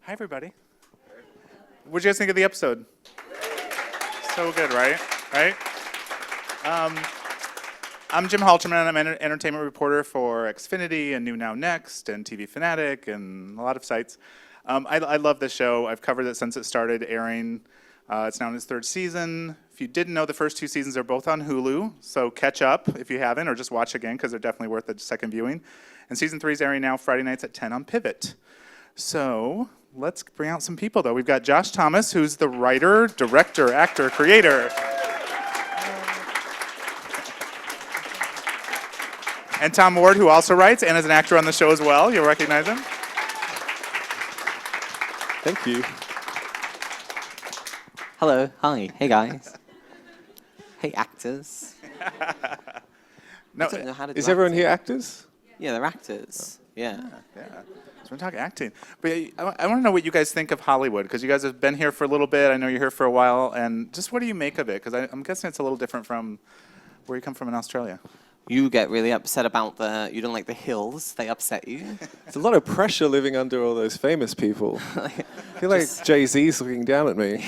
Hi, everybody. What'd you guys think of the episode? So good, right? Right? I'm Jim Halterman. I'm an entertainment reporter for Xfinity and New Now Next and TVFanatic and a lot of sites. I love this show. I've covered it since it started airing. It's now in its third season. If you didn't know, the first two seasons are both on Hulu, so catch up if you haven't, or just watch again because they're definitely worth a second viewing. And season 3 is airing now Friday nights at 10 on Pivot. So let's bring out some people, though. We've got Josh Thomas, who's the writer, director, actor, creator. And Tom Ward, who also writes and is an actor on the show as well. You'll recognize him. Thank you. Hello. Hi. Hey, guys. Hey, actors. No, I don't know how to do Is everyone acting. here actors? Yeah, they're actors. Yeah. yeah. So we're talking acting. But I want to know what you guys think of Hollywood, because you guys have been here for a little bit. I know you're here for a while. And just what do you make of it? Because I'm guessing it's a little different from where you come from in Australia. You get really upset about you don't like the hills. They upset you. It's a lot of pressure living under all those famous people. I feel like Jay-Z's looking down at me.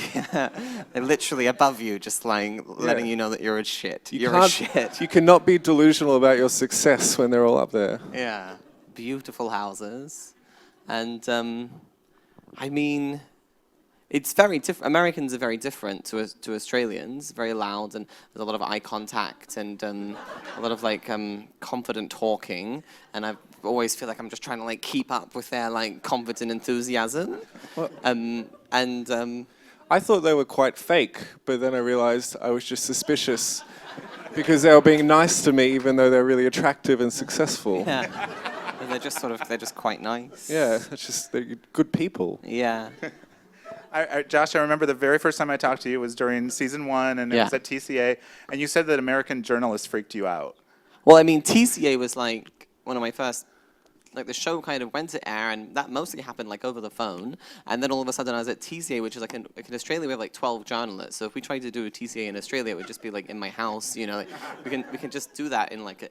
They're literally above you, just like letting you know that you're a shit. You You're a shit. You cannot be delusional about your success when they're all up there. Yeah. Beautiful houses. And, I mean, it's very different. Americans are very different to Australians, very loud, and there's a lot of eye contact and a lot of like confident talking. And I always feel like I'm just trying to like keep up with their like confident enthusiasm. I thought they were quite fake, but then I realized I was just suspicious because they were being nice to me, even though they're really attractive and successful. Yeah. And they're just quite nice. Yeah, it's just they're good people. Yeah. Josh, I remember the very first time I talked to you was during season 1, and it was at TCA, and you said that American journalists freaked you out. Well, I mean, TCA was like one of my first, like the show kind of went to air, and that mostly happened like over the phone, and then all of a sudden I was at TCA, which is like in Australia we have like 12 journalists, so if we tried to do a TCA in Australia, it would just be like in my house, you know, like, we can just do that in like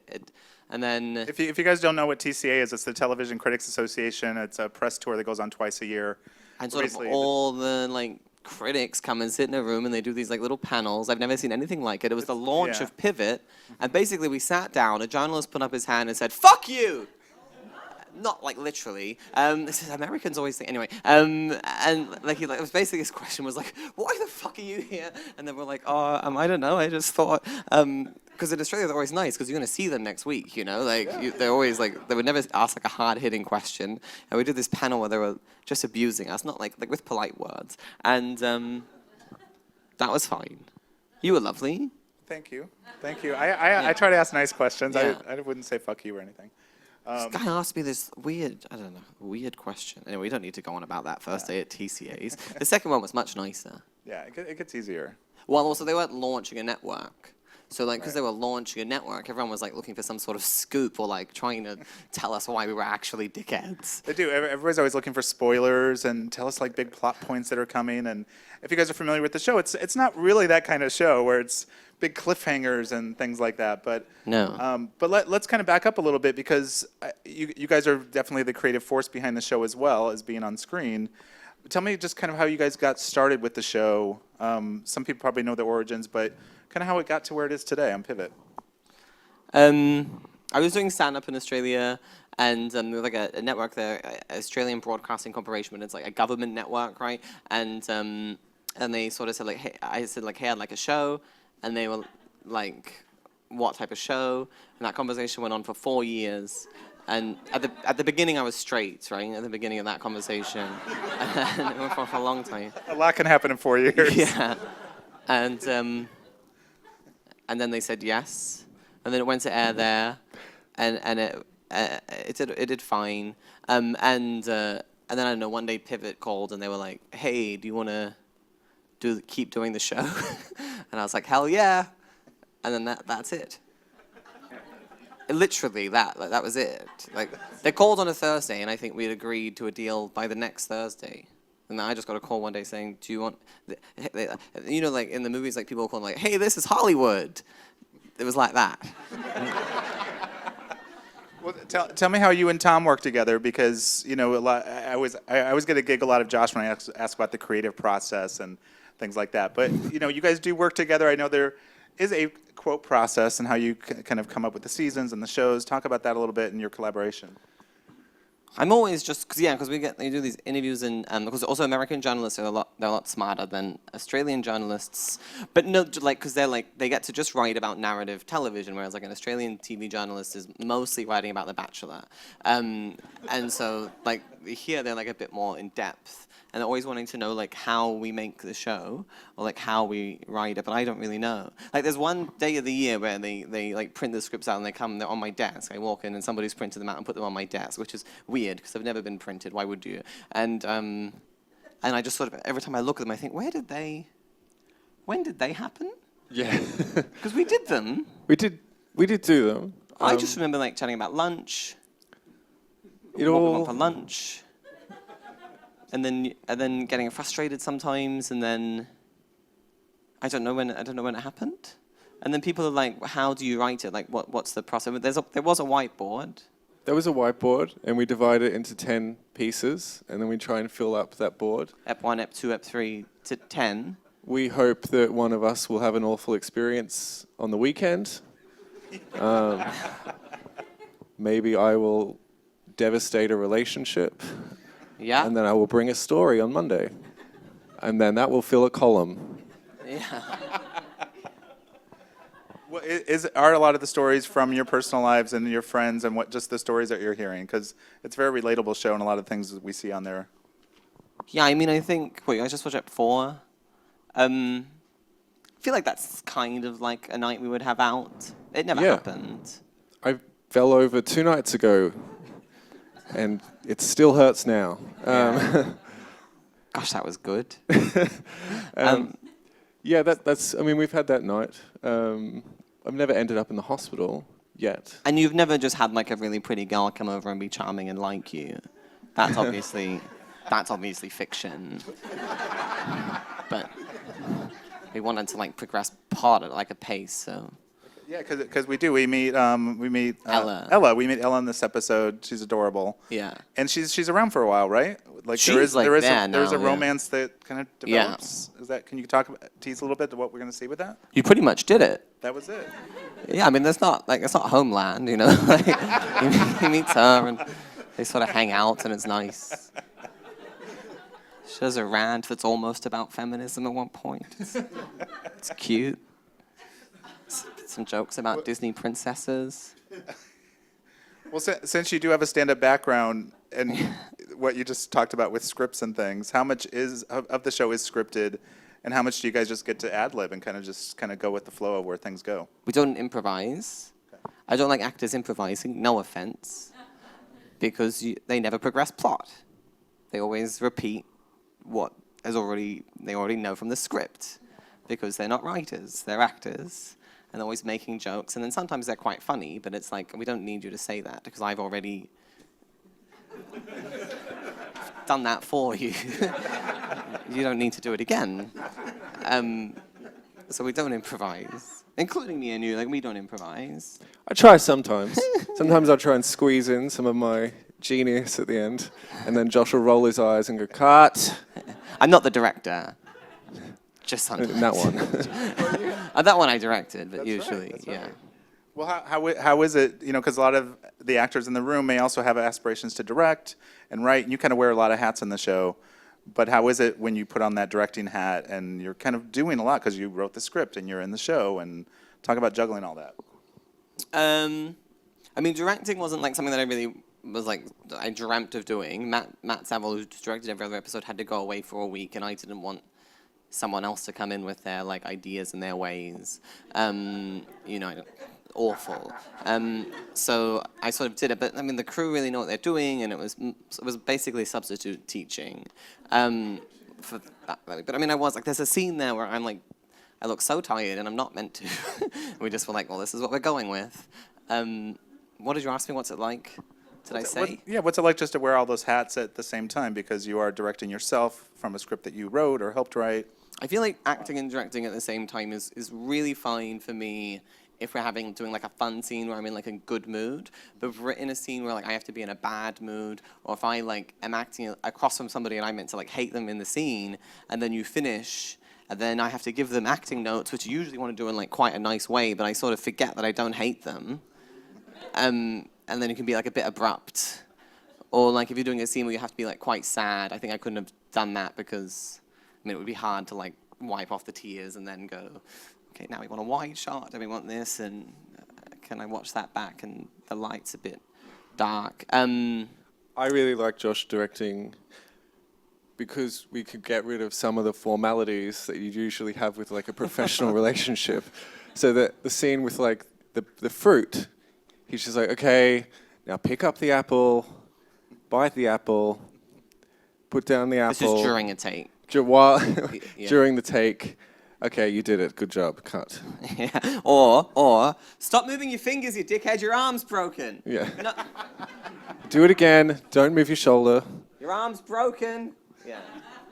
and then... If you guys don't know what TCA is, it's the Television Critics Association. It's a press tour that goes on twice a year. And sort of all the like critics come and sit in a room and they do these like little panels. I've never seen anything like it. It was the launch of Pivot, and basically we sat down. A journalist put up his hand and said, "Fuck you." Not like literally. This is Americans always think anyway. And like it was basically his question was like, "Why the fuck are you here?" And then we're like, "Oh, I don't know. I just thought." Because in Australia they're always nice because you're going to see them next week, you know? Like, they're always like, they would never ask like a hard-hitting question. And we did this panel where they were just abusing us, not like with polite words. And that was fine. You were lovely. Thank you. Thank you. I try to ask nice questions. Yeah. I wouldn't say fuck you or anything. This guy asked me this weird question. Anyway, we don't need to go on about that first day at TCA's. The second one was much nicer. Yeah, it gets easier. Well, also, they weren't launching a network. So, like, because they were launching a network, everyone was, like, looking for some sort of scoop or, like, trying to tell us why we were actually dickheads. They do. Everybody's always looking for spoilers and tell us, like, big plot points that are coming. And if you guys are familiar with the show, it's not really that kind of show where it's big cliffhangers and things like that. But no. But let's kind of back up a little bit because you guys are definitely the creative force behind the show as well as being on screen. Tell me just kind of how you guys got started with the show. Some people probably know the origins, but kind of how it got to where it is today on Pivot. I was doing stand-up in Australia, and there was like a network there, Australian Broadcasting Corporation, but it's like a government network, right? And they sort of said like, hey, I'd like a show, and they were like, what type of show? And that conversation went on for 4 years. And at the beginning, I was straight, right? At the beginning of that conversation, and it went on for a long time. A lot can happen in 4 years. Yeah, and then they said yes, and then it went to air there, and it did fine. And then I don't know, one day Pivot called and they were like, "Hey, do you want to keep doing the show?" And I was like, "Hell yeah!" And then that's it. Literally, that was it. Like, they called on a Thursday, and I think we'd agreed to a deal by the next Thursday. And then I just got a call one day saying, "Do you want?" You know, like in the movies, like people call like, "Hey, this is Hollywood." It was like that. Well, tell me how you and Tom work together, because a lot. I always get a gig a lot of Josh when I ask about the creative process and things like that. But you guys do work together. I know there is a quote process and how you kind of come up with the seasons and the shows. Talk about that a little bit in your collaboration. I'm always just because they do these interviews, and because also American journalists are they're a lot smarter than Australian journalists, but no, because they get to just write about narrative television, whereas like an Australian TV journalist is mostly writing about The Bachelor, and so like here they're like a bit more in depth, and they're always wanting to know like how we make the show or like how we write it, but I don't really know. Like there's one day of the year where they like print the scripts out and they're on my desk. I walk in and somebody's printed them out and put them on my desk, which is weird because they've never been printed. Why would you? And I just sort of every time I look at them, I think, when did they happen? Yeah. Because we did them. We did do them. I just remember like chatting about lunch. It What we all want for lunch. And then getting frustrated sometimes, and then I don't know when it happened. And then people are like, "How do you write it? Like, what's the process?" There was a whiteboard. There was a whiteboard, and we divide it into 10 pieces, and then we try and fill up that board. Ep 1, Ep 2, Ep 3 to 10. We hope that one of us will have an awful experience on the weekend. Maybe I will devastate a relationship. Yeah. And then I will bring a story on Monday. And then that will fill a column. Yeah. Well, are a lot of the stories from your personal lives and your friends and just the stories that you're hearing? Because it's a very relatable show and a lot of things that we see on there. Yeah, I mean, I think, I just watched Ep 4. I feel like that's kind of like a night we would have out. It never happened. I fell over 2 nights ago, and it still hurts now. Gosh, that was good. Yeah, that's. I mean, we've had that night. I've never ended up in the hospital yet. And you've never just had like a really pretty girl come over and be charming and like you. That's obviously fiction. But we wanted to like progress plot at like a pace, so. Yeah, because we do. We meet Ella. Ella. We meet Ella in this episode. She's adorable. Yeah. And she's around for a while, right? Like She's there is like there's there a now, romance that kind of develops. Is that? Can you tease a little bit to what we're going to see with that? You pretty much did it. That was it. Yeah, I mean, it's not Homeland, you know. Like, he meets her and they sort of hang out and it's nice. She has a rant that's almost about feminism at one point. It's cute. Some jokes about Disney princesses. Well, since you do have a stand-up background and what you just talked about with scripts and things, how much of the show is scripted, and how much do you guys just get to ad-lib and kind of go with the flow of where things go? We don't improvise. Okay. I don't like actors improvising, no offense, because they never progress plot. They always repeat what they already know from the script, because they're not writers, they're actors. And they're always making jokes, and then sometimes they're quite funny, but it's like, we don't need you to say that, because I've already done that for you. You don't need to do it again. So we don't improvise, including me and you, like, we don't improvise. I try sometimes. Sometimes I'll try and squeeze in some of my genius at the end, and then Josh will roll his eyes and go, cut. I'm not the director. Just sometimes. That one. That one I directed, but That's usually, right, yeah. Right. Well, how is it, because a lot of the actors in the room may also have aspirations to direct and write, and you kind of wear a lot of hats in the show, but how is it when you put on that directing hat and you're kind of doing a lot because you wrote the script and you're in the show, and talk about juggling all that? I mean, directing wasn't like something that I really was like, I dreamt of doing. Matt Saville, who directed every other episode, had to go away for a week, and I didn't want someone else to come in with their like ideas and their ways, awful. So I sort of did it, but I mean the crew really know what they're doing, and it was basically substitute teaching for that. But I mean, I was like, there's a scene there where I'm like, I look so tired and I'm not meant to. We just were like, well, this is what we're going with. What did you ask me? What's it like? What's it like just to wear all those hats at the same time, because you are directing yourself from a script that you wrote or helped write? I feel like acting and directing at the same time is really fine for me if we're doing like a fun scene where I'm in like a good mood, but if we're in a scene where like I have to be in a bad mood, or if I like am acting across from somebody and I meant to like hate them in the scene, and then you finish, and then I have to give them acting notes, which I usually want to do in like quite a nice way, but I sort of forget that I don't hate them, and then it can be like a bit abrupt, or like if you're doing a scene where you have to be like quite sad, I think I couldn't have done that because I mean it would be hard to like wipe off the tears and then go, okay, now we want a wide shot, and we want this, and can I watch that back? And the light's a bit dark. I really like Josh directing because we could get rid of some of the formalities that you usually have with like a professional relationship. So that the scene with like the fruit, he's just like, okay, now pick up the apple, bite the apple, put down the apple. This is during a take. During the take. Okay, you did it. Good job. Cut. Yeah. Or stop moving your fingers, you dickhead. Your arm's broken. Yeah. No, Do it again. Don't move your shoulder. your arm's broken. Yeah.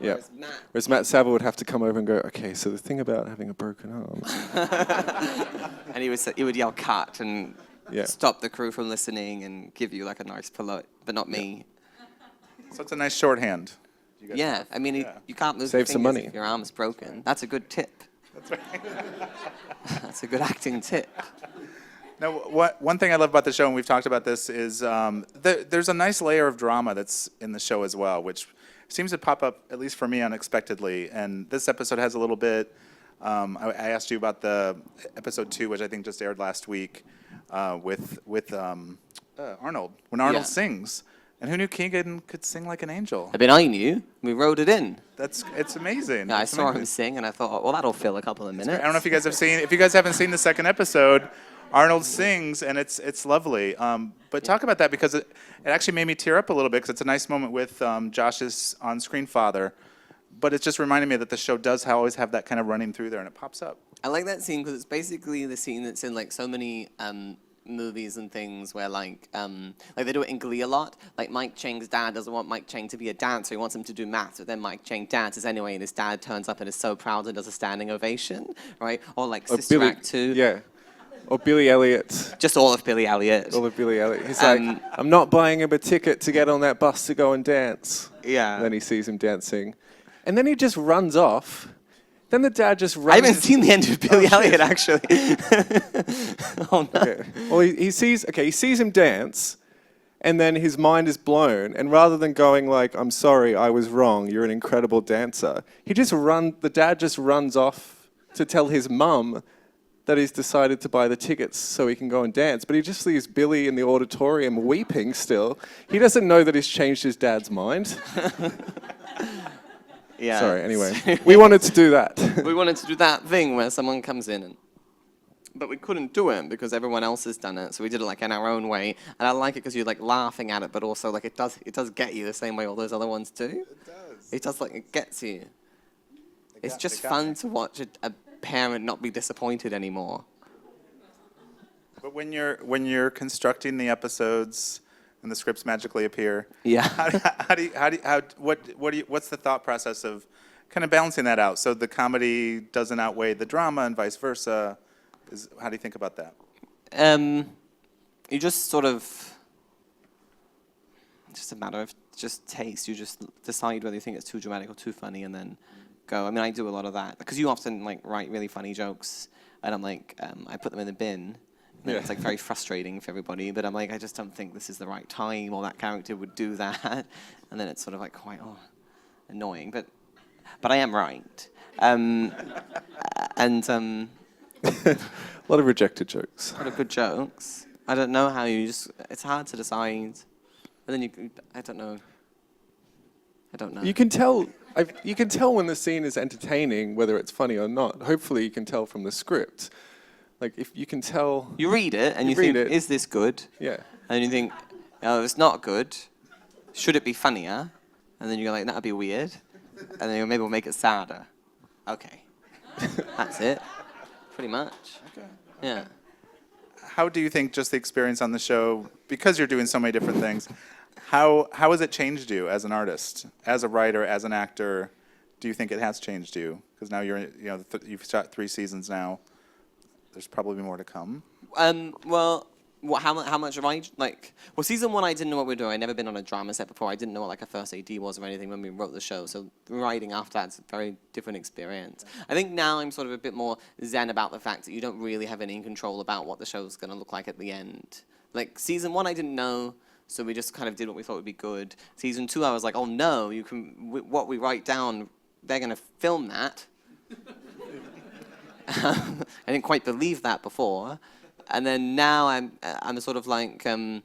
Yeah. Matt. Whereas Matt Saville would have to come over and go, okay, so the thing about having a broken arm. And he would yell cut and Yeah. stop the crew from listening and give you like a nice polite, but not me. So it's a nice shorthand. You guys Yeah, have. I mean, Yeah. you can't move Save your some fingers money. if your arm's broken. That's a good tip. That's right. That's a good acting tip. Now, one thing I love about the show, and we've talked about this, is there's a nice layer of drama that's in the show as well, which seems to pop up, at least for me, unexpectedly. And this episode has a little bit. I asked you about the episode 2, which I think just aired last week, with Arnold, when Arnold Yeah. sings. And who knew Keegan could sing like an angel? I mean, I knew. We wrote it in. It's amazing. Yeah, I It's saw him amazing. sing, and I thought, well, that'll fill a couple of minutes. I don't know if you guys have seen. If you guys haven't seen the second episode, Arnold sings, and it's lovely. But talk about that, because it actually made me tear up a little bit, because it's a nice moment with Josh's on-screen father. But it just reminded me that the show does always have that kind of running through there, and it pops up. I like that scene because it's basically the scene that's in like so many movies and things where like they do it in Glee a lot. Like Mike Chang's dad doesn't want Mike Chang to be a dancer; he wants him to do maths. But then Mike Chang dances anyway, and his dad turns up and is so proud and does a standing ovation, right? Or like Sister Act 2. Yeah. Or Billy Elliot. Just all of Billy Elliot. All of Billy Elliot. He's like, I'm not buying him a ticket to get on that bus to go and dance. Yeah. And then he sees him dancing. And then he just runs off. Then the dad just runs. I haven't seen the end of Billy Elliot actually. Oh no. Okay. Well, he sees him dance, and then his mind is blown. And rather than going like, I'm sorry, I was wrong, you're an incredible dancer, the dad just runs off to tell his mum that he's decided to buy the tickets so he can go and dance. But he just leaves Billy in the auditorium weeping still. He doesn't know that he's changed his dad's mind. Yeah. Sorry, anyway. We wanted to do that. We wanted to do that thing where someone comes in but we couldn't do it because everyone else has done it. So we did it like in our own way. And I like it because you're like laughing at it, but also like it does get you the same way all those other ones do. It does. It does, like, it gets you. It's got- just it got fun me. to watch a parent not be disappointed anymore. But when you're constructing the episodes and the scripts magically appear, Yeah. what's the thought process of kind of balancing that out so the comedy doesn't outweigh the drama and vice versa? How do you think about that? You just sort of, it's just a matter of just taste. You just decide whether you think it's too dramatic or too funny and then go. I mean, I do a lot of that because you often like write really funny jokes and I'm like, I put them in the bin. And Yeah. it's like very frustrating for everybody, but I'm like, I just don't think this is the right time or that character would do that. And then it's sort of like quite annoying, but I am right. And A lot of rejected jokes. what are good jokes. I don't know how it's hard to decide. And then I don't know. You can tell. You can tell when the scene is entertaining, whether it's funny or not. Hopefully, you can tell from the script. Like if you can tell. You read it and You you think, read it. is this good? Yeah. And then you think, oh, it's not good. Should it be funnier? And then you're like, that'd be weird. And then maybe we'll make it sadder. Okay. That's it. Pretty much. Okay. Yeah. How do you think just the experience on the show, because you're doing so many different things, how has it changed you as an artist, as a writer, as an actor? Do you think it has changed you? Because now you've shot 3 seasons now. there's probably more to come. Well, how much have I, like, well, season 1, I didn't know what we were doing. I'd never been on a drama set before. I didn't know what, like, a first AD was or anything when we wrote the show. So writing after that's a very different experience. I think now I'm sort of a bit more zen about the fact that you don't really have any control about what the show's going to look like at the end. Like, season 1, I didn't know, so we just kind of did what we thought would be good. Season 2, I was like, oh, no, what we write down, they're going to film that. I didn't quite believe that before. And then now I'm sort of like, there's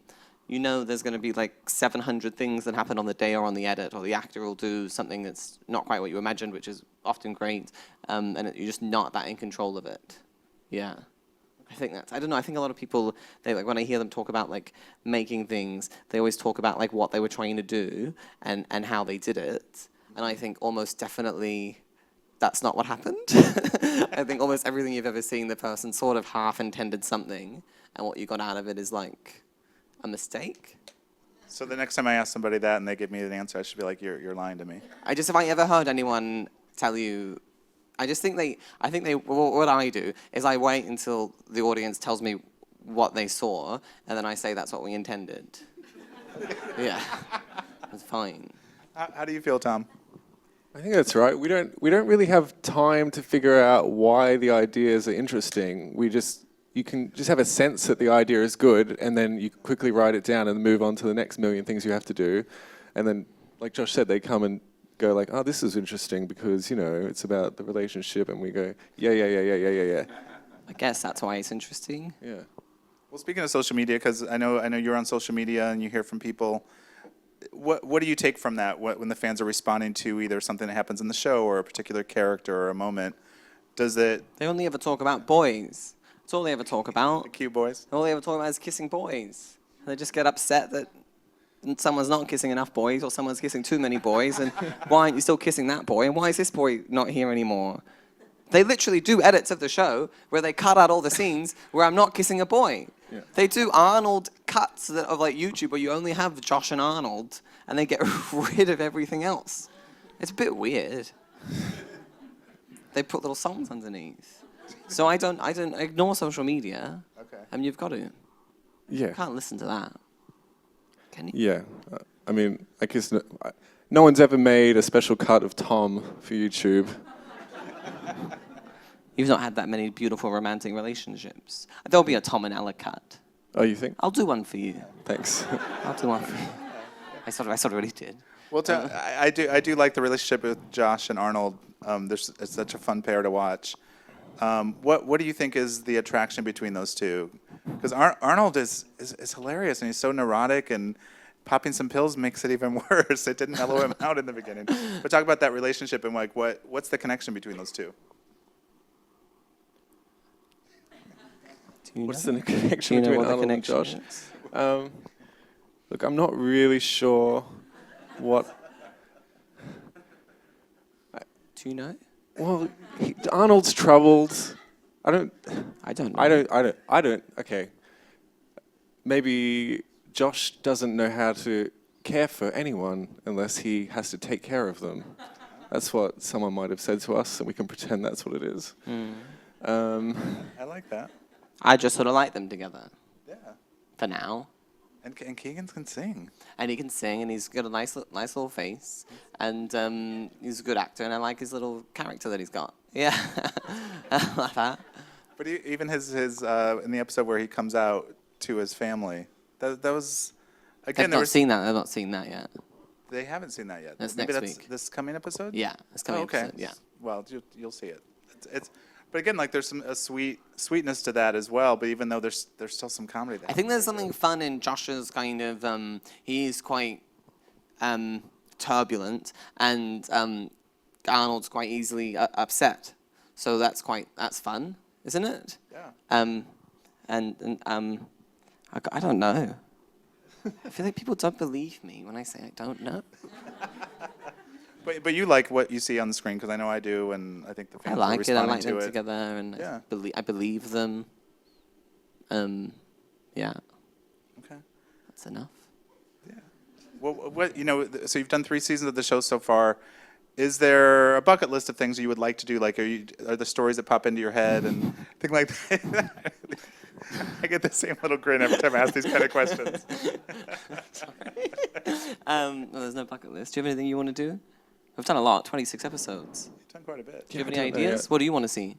going to be like 700 things that happen on the day or on the edit, or the actor will do something that's not quite what you imagined, which is often great, and you're just not that in control of it. Yeah. I don't know, I think a lot of people, they like when I hear them talk about like making things, they always talk about like what they were trying to do and how they did it. And I think almost definitely that's not what happened. I think almost everything you've ever seen, the person sort of half intended something, and what you got out of it is like a mistake. So the next time I ask somebody that and they give me an answer, I should be like, you're lying to me. If I ever heard anyone tell you, I think what I do is I wait until the audience tells me what they saw, and then I say that's what we intended. Yeah, it's fine. How do you feel, Tom? I think that's right. We don't really have time to figure out why the ideas are interesting. You can just have a sense that the idea is good, and then you quickly write it down and move on to the next million things you have to do. And then, like Josh said, they come and go like, oh, this is interesting because, it's about the relationship, and we go, yeah. I guess that's why it's interesting. Yeah. Well, speaking of social media, because I know you're on social media and you hear from people. What do you take from that when the fans are responding to either something that happens in the show or a particular character or a moment? They only ever talk about boys. That's all they ever talk about. The cute boys? All they ever talk about is kissing boys. They just get upset that someone's not kissing enough boys, or someone's kissing too many boys, and why aren't you still kissing that boy, and why is this boy not here anymore? They literally do edits of the show where they cut out all the scenes where I'm not kissing a boy. Yeah. They do Arnold cuts of like YouTube where you only have Josh and Arnold, and they get rid of everything else. It's a bit weird. They put little songs underneath. So I don't ignore social media. Okay. I mean, you've got to. Yeah. You can't listen to that. Can you? Yeah. I mean, I guess no one's ever made a special cut of Tom for YouTube. You've not had that many beautiful romantic relationships. There'll be a Tom and Ella cut. Oh, you think? I'll do one for you. Thanks. I'll do one for you. I sort of already did. Well, I do like the relationship with Josh and Arnold. It's such a fun pair to watch. What do you think is the attraction between those two? Because Arnold is hilarious, and he's so neurotic, and popping some pills makes it even worse. It didn't mellow him out in the beginning. But talk about that relationship and like what's the connection between those two? What's the connection between Arnold and Josh? Look, I'm not really sure what. Do you know? Well, Arnold's troubled. I don't. Okay. Maybe Josh doesn't know how to care for anyone unless he has to take care of them. That's what someone might have said to us, and we can pretend that's what it is. I like that. I just sort of like them together. Yeah. For now. And Keegan can sing. And he can sing, and he's got a nice little face, and he's a good actor, and I like his little character that he's got. Yeah, I like that. But even his in the episode where he comes out to his family, that was again. They've not seen that. They've not seen that yet. They haven't seen that yet. That's Maybe next that's week. This coming episode. Yeah, it's coming. Okay. Episode, yeah. Well, you'll see it. But again, like there's a sweetness to that as well. But even though there's still some comedy there. I think there's something fun in Josh's kind of. He's quite turbulent, and Arnold's quite easily upset. So that's fun, isn't it? Yeah. I don't know. I feel like people don't believe me when I say I don't know. But you like what you see on the screen, because I know I do, and I think the fans are responding I like them to it. together, and yeah. I believe them. Yeah. Okay. That's enough. Yeah. Well, so you've done 3 seasons of the show so far. is there a bucket list of things you would like to do? Like, are the stories that pop into your head and things like that? I get the same little grin every time I ask these kind of questions. Well, there's no bucket list. Do you have anything you want to do? We've done a lot, 26 episodes. You've done quite a bit. Do you have any ideas? What do you want to see?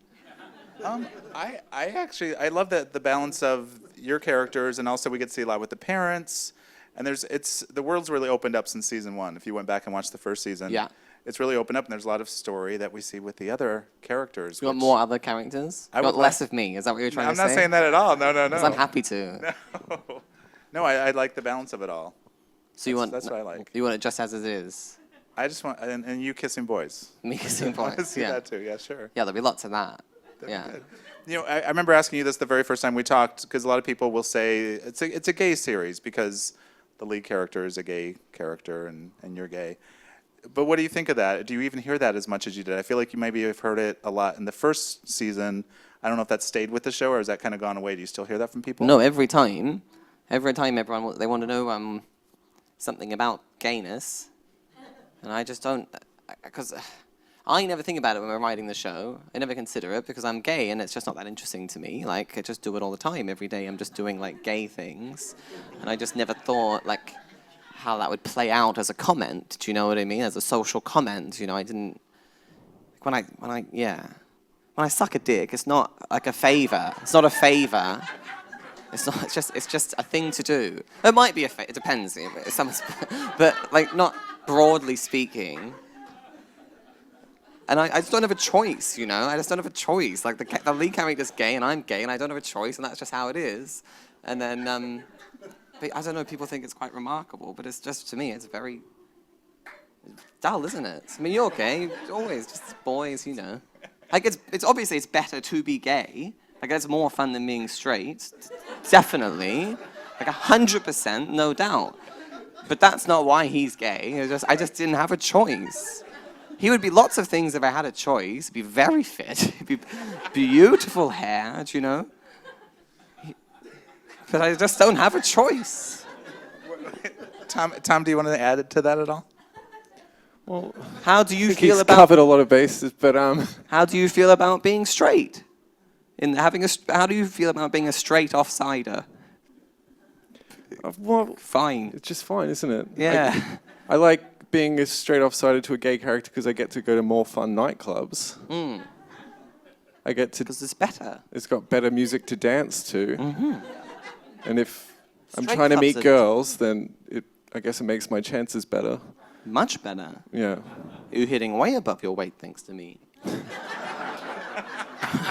I actually love the balance of your characters, and also we get to see a lot with the parents. And the world's really opened up since season 1. If you went back and watched the first season, Yeah. it's really opened up, and there's a lot of story that we see with the other characters. You want more other characters? I You want would less of me? Is that what you're trying I'm to say? not saying that at all. No. Because I'm happy to. No, I like the balance of it all. So you want That's what I like. You want it just as it is. I just want and you kissing boys. Me kissing I want to boys. see Yeah. that too. Yeah, sure. Yeah, there'll be lots of that. Yeah. Good. You know, I remember asking you this the very first time we talked, because a lot of people will say it's a gay series because the lead character is a gay character and you're gay. But what do you think of that? Do you even hear that as much as you did? I feel like you maybe have heard it a lot in the first season. I don't know if that stayed with the show or has that kind of gone away. Do you still hear that from people? No, every time everyone they want to know something about gayness, and I just don't, because I never think about it when we're writing the show. I never consider it because I'm gay and it's just not that interesting to me. Like, I just do it all the time. Every day I'm just doing like gay things, and I just never thought like how that would play out as a comment. Do you know what I mean? As a social comment. You know, I didn't. When I suck a dick, it's not like a favor. It's not a favor. It's not. It's just a thing to do. It might be a favor. It depends. But like not broadly speaking. And I just don't have a choice, you know? I just don't have a choice. Like, the lead character's gay, and I'm gay, and I don't have a choice, and that's just how it is. And then, but I don't know, people think it's quite remarkable, but it's just, to me, it's very dull, isn't it? I mean, you're gay, always, just boys, you know. Like, it's obviously, it's better to be gay. Like, it's more fun than being straight. Definitely. Like, 100%, no doubt. But that's not why he's gay. I just didn't have a choice. He would be lots of things if I had a choice. He'd be very fit. He'd be beautiful hair, do you know? But I just don't have a choice. Tom, do you want to add to that at all? Well, How do you he's feel about covered a lot of bases, but How do you feel about being straight? How do you feel about being a straight offsider? well, Fine. it's just fine, isn't it? Yeah. I like being a straight offsider to a gay character because I get to go to more fun nightclubs. I get to. Because it's better. It's got better music to dance to. And if I'm Straight trying to clubs meet are- girls, then I guess it makes my chances better. Much better. Yeah. You're hitting way above your weight, thanks to me.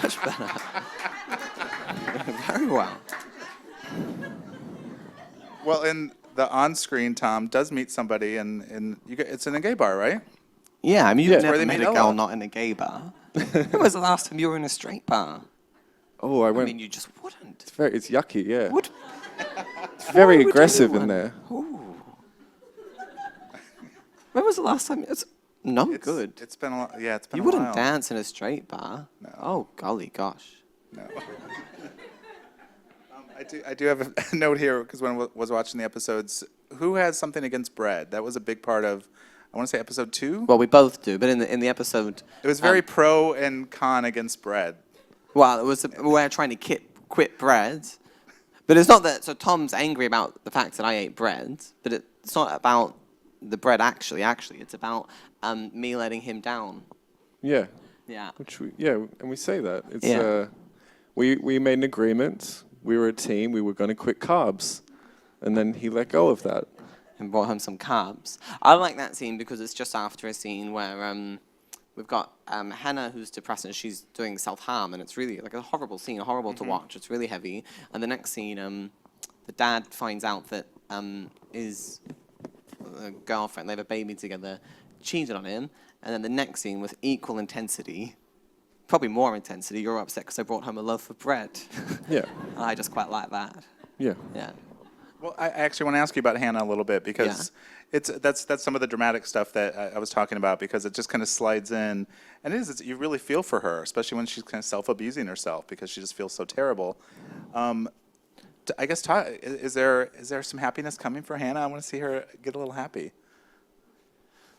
Much better. Very well. Well, in the on-screen, Tom does meet somebody, and it's in a gay bar, right? Yeah, I mean, Yeah. you've Where never they met meet a girl Ella. not in a gay bar. When was the last time you were in a straight bar? Oh, I I went. mean, you just wouldn't. It's yucky, yeah. Would? It's very would aggressive in anyone? there. Ooh. When was the last time? It's good. It's been a lot. Yeah, it's been You a wouldn't while. dance in a straight bar. No. Oh, golly gosh. No. I do have a note here because when I was watching the episodes, who has something against bread? That was a big part of, I want to say episode 2. Well, we both do, but in the episode, It was very pro and con against bread. well, it was we're trying to quit bread, but it's not that. So Tom's angry about the fact that I ate bread, but it's not about the bread actually. Actually, it's about me letting him down. Yeah. Yeah. And we say that. It's Yeah. we made an agreement. We were a team. We were going to quit carbs, and then he let go of that. And brought home some carbs. I like that scene because it's just after a scene where we've got Hannah who's depressed and she's doing self-harm, and it's really like a horrible scene, horrible to watch. It's really heavy. And the next scene, the dad finds out that his girlfriend, they have a baby together, cheated on him. And then the next scene with equal intensity, probably more intensity, you're upset because I brought home a loaf of bread. Yeah. I just quite like that. Yeah. Yeah. Well, I actually want to ask you about Hannah a little bit because that's some of the dramatic stuff that I was talking about, because it just kind of slides in, and you really feel for her, especially when she's kind of self-abusing herself because she just feels so terrible. I guess is there some happiness coming for Hannah? I want to see her get a little happy.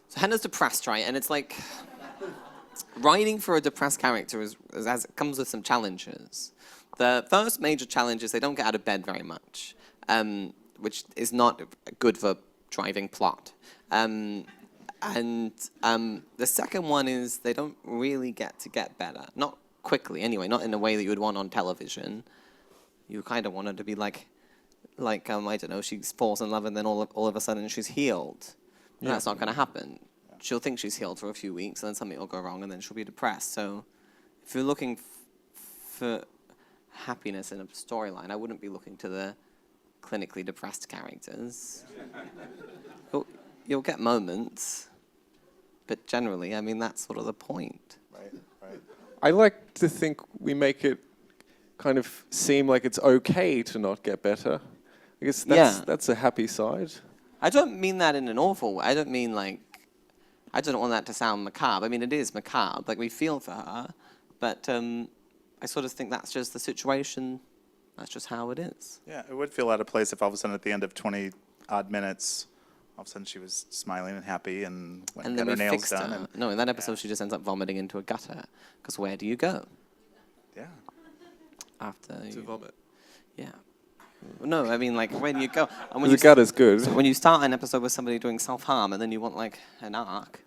So Henna's depressed, right? And it's like, writing for a depressed character as it comes with some challenges. The first major challenge is they don't get out of bed very much, which is not good for driving plot. And the second one is they don't really get better. Not quickly, anyway, not in the way that you would want on television. You kind of want her to be like I don't know, she falls in love and then all of a sudden she's healed. Yeah. That's not going to happen. She'll think she's healed for a few weeks, and then something will go wrong, and then she'll be depressed. So if you're looking for happiness in a storyline, I wouldn't be looking to the clinically depressed characters. You'll get moments, but generally, I mean, that's sort of the point. Right. I like to think we make it kind of seem like it's okay to not get better. I guess that's a happy side. I don't mean that in an awful way. I don't mean like, I don't want that to sound macabre. I mean, it is macabre. Like, we feel for her, but I sort of think that's just the situation. That's just how it is. Yeah, it would feel out of place if all of a sudden at the end of 20-odd minutes, all of a sudden she was smiling and happy and went and got her nails done. No, in that episode she just ends up vomiting into a gutter. Because where do you go? Yeah. After To vomit. Yeah. No, I mean, like, when you go... And when the gutter's good. So when you start an episode with somebody doing self-harm and then you want, like, an arc...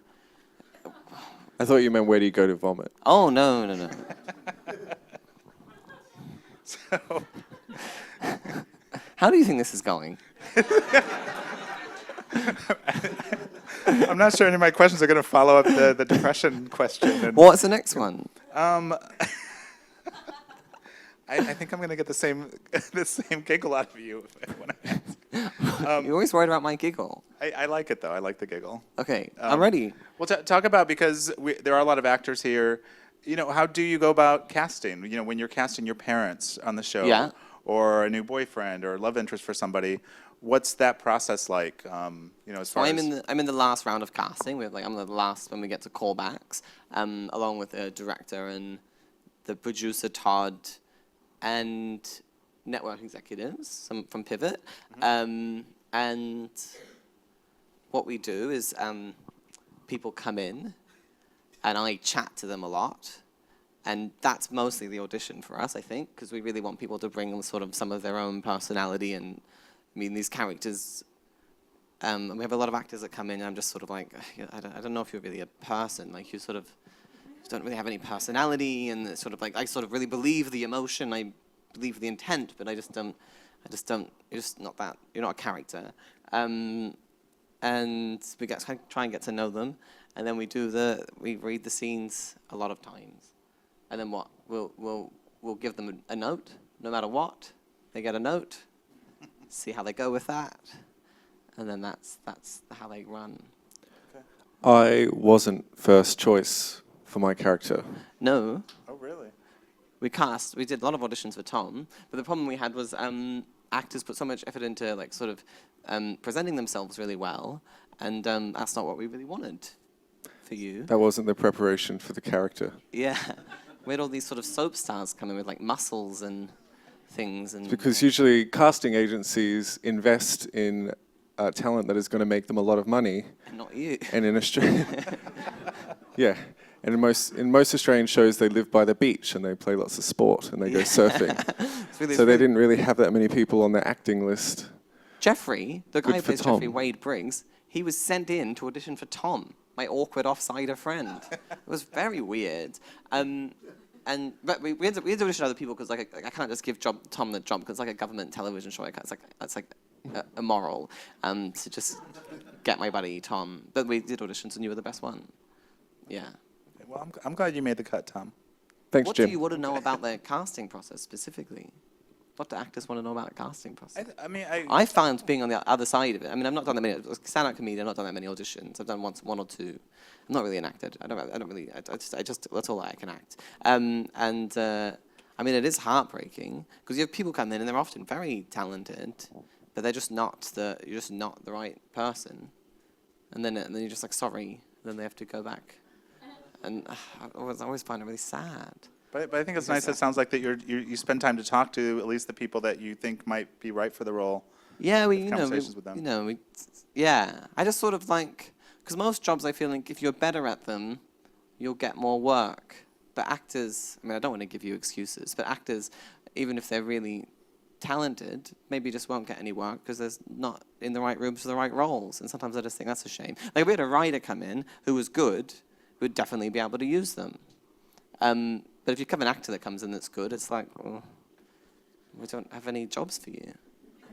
I thought you meant where do you go to vomit? Oh, no. So... How do you think this is going? I'm not sure any of my questions are going to follow up the depression question. What's the next one? I think I'm going to get the same giggle out of you. You're always worried about my giggle. I like it, though. I like the giggle. Okay, I'm ready. Well, talk about, because there are a lot of actors here. How do you go about casting? When you're casting your parents on the show, Yeah. or a new boyfriend or love interest for somebody, what's that process like? As far as I'm in the last round of casting. I'm the last when we get to callbacks, along with the director and the producer Todd, and network executives from Pivot. And what we do is people come in and I chat to them a lot. And that's mostly the audition for us, I think, because we really want people to bring sort of some of their own personality. And I mean, these characters, we have a lot of actors that come in and I'm just sort of like, I don't know if you're really a person. Like, you don't really have any personality, and it's sort of like, I sort of really believe the emotion, I believe the intent, but I just don't, you're just not that, you're not a character. And we try and get to know them, and then we read the scenes a lot of times. And then what? We'll give them a note, no matter what. They get a note, see how they go with that, and then that's how they run. Okay. I wasn't first choice for my character. No. Oh, really? We did a lot of auditions for Tom, but the problem we had was actors put so much effort into like sort of presenting themselves really well, and that's not what we really wanted for you. That wasn't the preparation for the character. Yeah. We had all these sort of soap stars coming with like muscles and things. And because usually casting agencies invest in talent that is going to make them a lot of money. And not you. And in Australia, yeah. And in most Australian shows, they live by the beach and they play lots of sport and they go surfing. So they didn't really have that many people on their acting list. Jeffrey, the guy who plays Tom. Jeffrey, Wade Briggs, he was sent in to audition for Tom, my awkward offsider friend. It was very weird. But we had to audition other people because like I can't just give Tom the job because it's like a government television show. It's like immoral to just get my buddy Tom. But we did auditions and you were the best one. Yeah. Well, I'm glad you made the cut, Tom. Thanks, What Jim. do you want to know about the casting process specifically? What do actors want to know about the casting process? I found being on the other side of it. I mean, I've not done that many. Stand-up comedian, I've not done that many auditions. I've done one or two. I'm not really an actor. I don't really. I just that's all I can act. I mean, it is heartbreaking because you have people come in and they're often very talented, but they're just not you're just not the right person, and then you're just like sorry. Then they have to go back, and I always find it really sad. But I think it's nice. It sounds like that you spend time to talk to at least the people that you think might be right for the role. Yeah, conversations with them. yeah. I just sort of like Because most jobs, I feel like if you're better at them, you'll get more work. But actors, I mean, I don't want to give you excuses, but actors, even if they're really talented, maybe just won't get any work because they're not in the right rooms for the right roles. And sometimes I just think that's a shame. Like, if we had a writer come in who was good, we'd definitely be able to use them. But if you have an actor that comes in that's good, it's like, well, we don't have any jobs for you.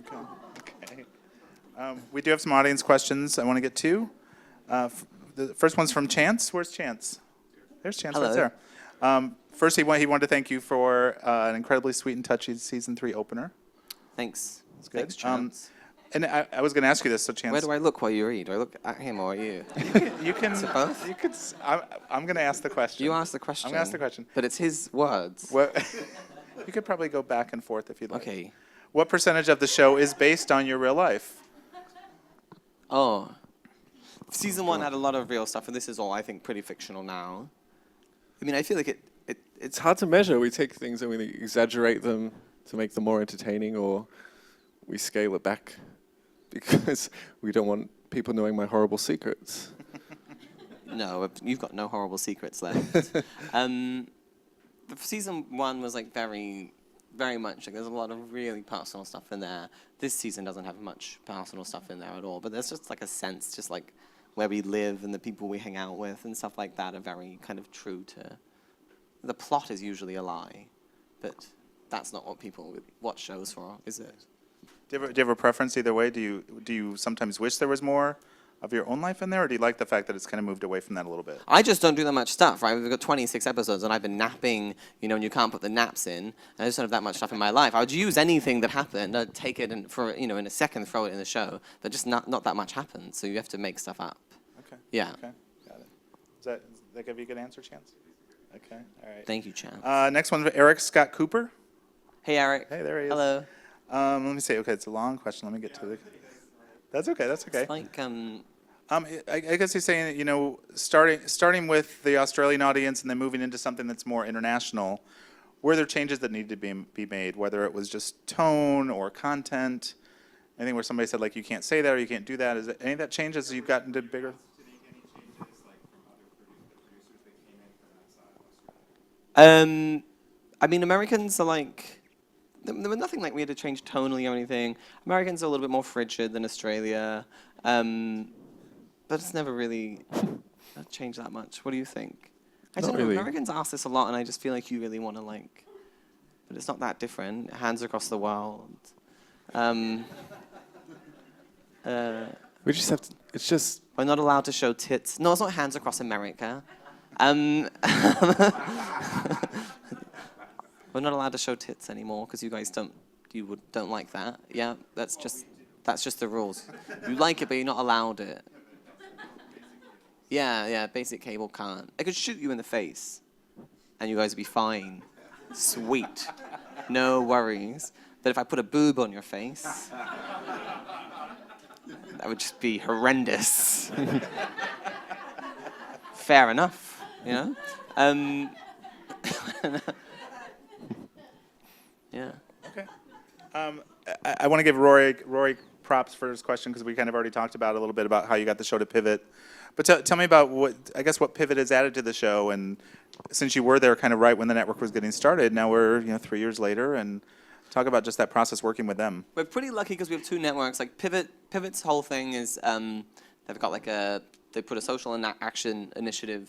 Okay. We do have some audience questions I want to get to. The first one's from Chance. Where's Chance? There's Chance Hello. right there. First, he wanted to thank you for an incredibly sweet and touchy season 3 opener. Thanks. That's good. Thanks, Chance. And I was going to ask you this, so Chance. Where do I look while you read? Do I look at him or at you? You can. Is it both? You could. I'm going to ask the question. You ask the question. I'm going to ask the question. But it's his words. What, you could probably go back and forth if you'd like. Okay. What percentage of the show is based on your real life? Oh. Season 1 had a lot of real stuff, and this is all, I think, pretty fictional now. I mean, I feel like It's hard to measure. We take things and we exaggerate them to make them more entertaining, or we scale it back because we don't want people knowing my horrible secrets. No, you've got no horrible secrets left. Season 1 was like very much, like there's a lot of really personal stuff in there. This season doesn't have much personal stuff in there at all, but there's just like a sense, just like where we live and the people we hang out with and stuff like that are very kind of true to. The plot is usually a lie, but that's not what people watch shows for, is it? Do you have a preference either way? Do you sometimes wish there was more of your own life in there, or do you like the fact that it's kind of moved away from that a little bit? I just don't do that much stuff, right? We've got 26 episodes, and I've been napping, and you can't put the naps in. And I just don't have that much stuff in my life. I would use anything that happened, I'd take it and in a second, throw it in the show. But just not that much happens, so you have to make stuff up. Okay. Yeah. Okay. Got it. Does that give you a good answer, Chance? Okay. All right. Thank you, Chance. Next one, Eric Scott Cooper. Hey, Eric. Hey, there he is. Hello. Let me see. Okay, it's a long question. Let me get to it. That's okay. That's okay. It's like, I guess he's saying that, starting with the Australian audience and then moving into something that's more international, were there changes that needed to be made, whether it was just tone or content? Anything where somebody said, like, you can't say that or you can't do that? Is it any of that changes as you've gotten to bigger? I mean, Americans are like, there was nothing like we had to change tonally or anything. Americans are a little bit more frigid than Australia, but it's never really changed that much. What do you think? I don't know. really. Americans ask this a lot, and I just feel like you really want to but it's not that different. Hands across the world. We just have to. It's just. We're not allowed to show tits. No, it's not hands across America. We're not allowed to show tits anymore because you guys don't like that. Yeah, that's just the rules. You like it, but you're not allowed it. Yeah, basic cable can't. I could shoot you in the face, and you guys would be fine. Sweet, no worries. But if I put a boob on your face, that would just be horrendous. Fair enough, Yeah. Okay. I want to give Rory props for his question because we kind of already talked about a little bit about how you got the show to pivot. But tell me about what pivot has added to the show, and since you were there kind of right when the network was getting started, now we're 3 years later, and talk about just that process working with them. We're pretty lucky because we have two networks. Like Pivot's whole thing is they've got they put a social action initiative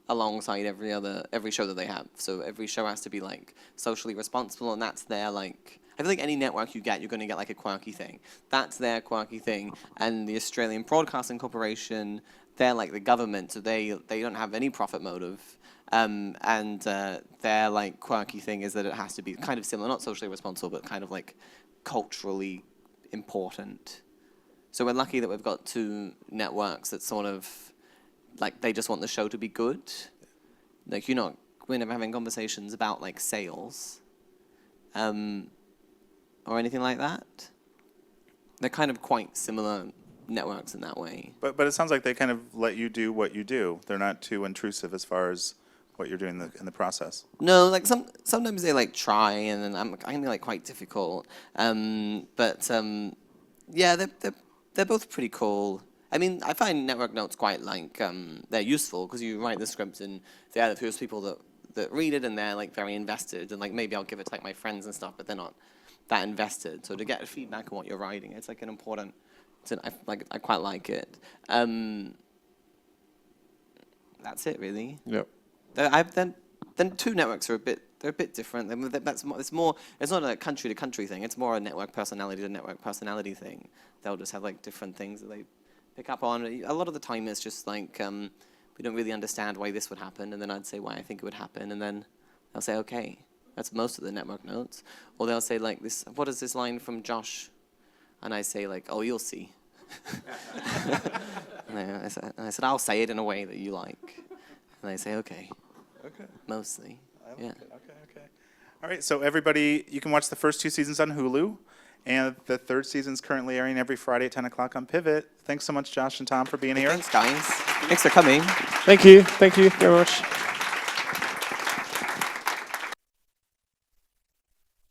alongside every show that they have. So every show has to be like socially responsible, and that's their like. I feel like any network you get, you're going to get like a quirky thing. That's their quirky thing. And the Australian Broadcasting Corporation, they're like the government, so they don't have any profit motive. And their like quirky thing is that it has to be kind of similar, not socially responsible, but kind of like culturally important. So we're lucky that we've got two networks that sort of like they just want the show to be good. Like we're never having conversations about like sales. Or anything like that. They're kind of quite similar networks in that way. But it sounds like they kind of let you do what you do. They're not too intrusive as far as what you're doing in the process. No, like sometimes they like try, and then I can be like quite difficult. Yeah, they're both pretty cool. I mean, I find network notes quite like they're useful because you write the script and they're the first people that read it and they're like very invested and like maybe I'll give it to like my friends and stuff, but they're not that invested. So to get feedback on what you're writing, it's like an important. I quite like it. That's it really. Yep. Then two networks are they're a bit different. It's not a country to country thing. It's more a network personality to network personality thing. They'll just have like different things that they pick up on. A lot of the time it's just like we don't really understand why this would happen, and then I'd say why I think it would happen, and then they'll say okay. That's most of the network notes. Or they'll say like this. What is this line from Josh? And I say like, oh, you'll see. And I said I'll say it in a way that you like. And they say okay. Okay. Mostly. Yeah. Okay. All right, so everybody, you can watch the first 2 seasons on Hulu, and the 3rd season's currently airing every Friday at 10 o'clock on Pivot. Thanks so much, Josh and Tom, for being here. Thanks, guys. Thanks for coming. Thank you very much.